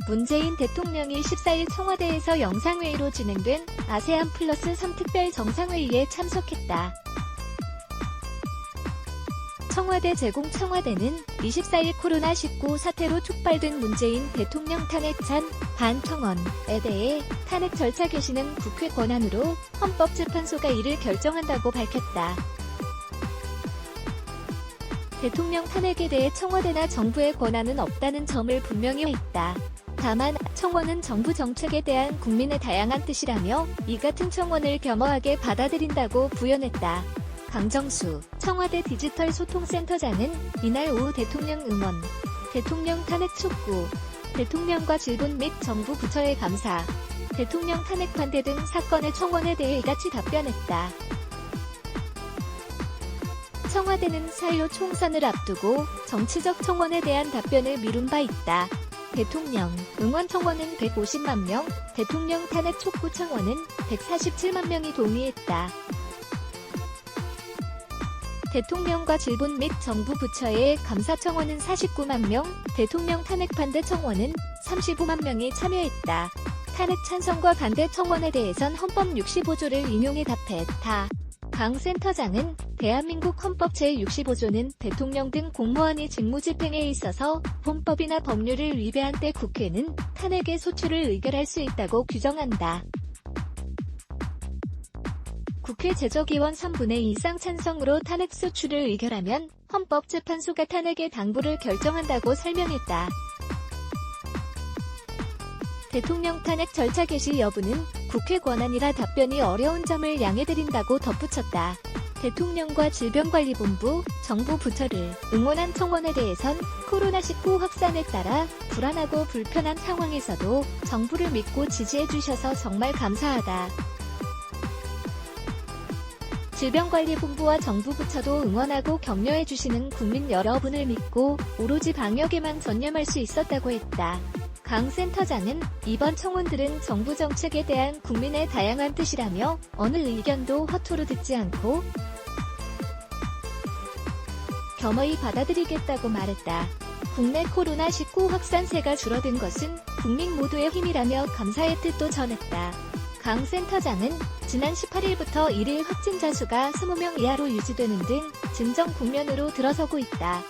문재인 대통령이 14일 청와대에서 영상회의로 진행된 아세안 플러스 3 특별 정상회의에 참석했다. 청와대 제공 청와대는 24일 코로나19 사태로 촉발된 문재인 대통령 탄핵찬 반청원에 대해 탄핵 절차 개시는 국회 권한으로 헌법재판소가 이를 결정한다고 밝혔다. 대통령 탄핵에 대해 청와대나 정부의 권한은 없다는 점을 분명히 했다. 다만 청원은 정부 정책에 대한 국민의 다양한 뜻이라며 이 같은 청원을 겸허하게 받아들인다고 부연했다. 강정수 청와대 디지털 소통센터장은 이날 오후 대통령 응원, 대통령 탄핵 촉구, 대통령과 질본 및 정부 부처의 감사, 대통령 탄핵 반대 등 사건의 청원에 대해 이같이 답변했다. 청와대는 4.15 총선을 앞두고 정치적 청원에 대한 답변을 미룬 바 있다. 대통령 응원 청원은 150만 명, 대통령 탄핵 촉구 청원은 147만 명이 동의했다. 대통령과 질본 및 정부 부처의 감사 청원은 49만 명, 대통령 탄핵 반대 청원은 35만 명이 참여했다. 탄핵 찬성과 반대 청원에 대해선 헌법 65조를 인용해 답했다. 강 센터장은 대한민국 헌법 제65조는 대통령 등 공무원이 직무집행에 있어서 헌법이나 법률을 위배한 때 국회는 탄핵의 소추를 의결할 수 있다고 규정한다. 국회 제적의원 3분의 2 이상 찬성으로 탄핵 소추를 의결하면 헌법재판소가 탄핵의 당부를 결정한다고 설명했다. 대통령 탄핵 절차 개시 여부는 국회 권한이라 답변이 어려운 점을 양해드린다고 덧붙였다. 대통령과 질병관리본부, 정부 부처를 응원한 청원에 대해선 코로나19 확산에 따라 불안하고 불편한 상황에서도 정부를 믿고 지지해주셔서 정말 감사하다. 질병관리본부와 정부 부처도 응원하고 격려해주시는 국민 여러분을 믿고 오로지 방역에만 전념할 수 있었다고 했다. 강 센터장은 이번 청원들은 정부 정책에 대한 국민의 다양한 뜻이라며 어느 의견도 허투루 듣지 않고 겸허히 받아들이겠다고 말했다. 국내 코로나19 확산세가 줄어든 것은 국민 모두의 힘이라며 감사의 뜻도 전했다. 강 센터장은 지난 18일부터 일일 확진자 수가 20명 이하로 유지되는 등 진정 국면으로 들어서고 있다.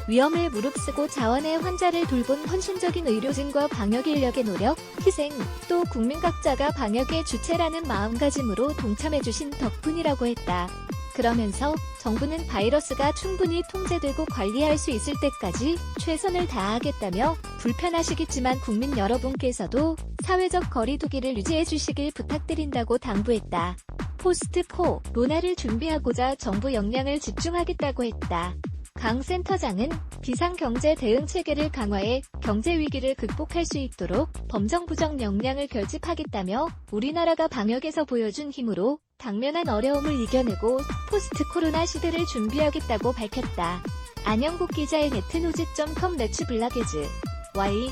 위험을 무릅쓰고 자원의 환자를 돌본 헌신적인 의료진과 방역 인력의 노력, 희생, 또 국민 각자가 방역의 주체라는 마음가짐으로 동참해주신 덕분이라고 했다. 그러면서 정부는 바이러스가 충분히 통제되고 관리할 수 있을 때까지 최선을 다하겠다며 불편하시겠지만 국민 여러분께서도 사회적 거리두기를 유지해주시길 부탁드린다고 당부했다. 포스트 코로나를 준비하고자 정부 역량을 집중하겠다고 했다. 강 센터장은 비상경제 대응 체계를 강화해 경제 위기를 극복할 수 있도록 범정부정 역량을 결집하겠다며 우리나라가 방역에서 보여준 힘으로 당면한 어려움을 이겨내고 포스트 코로나 시대를 준비하겠다고 밝혔다. 안영국 기자의 네트노즈.com 네츠블라게즈 Y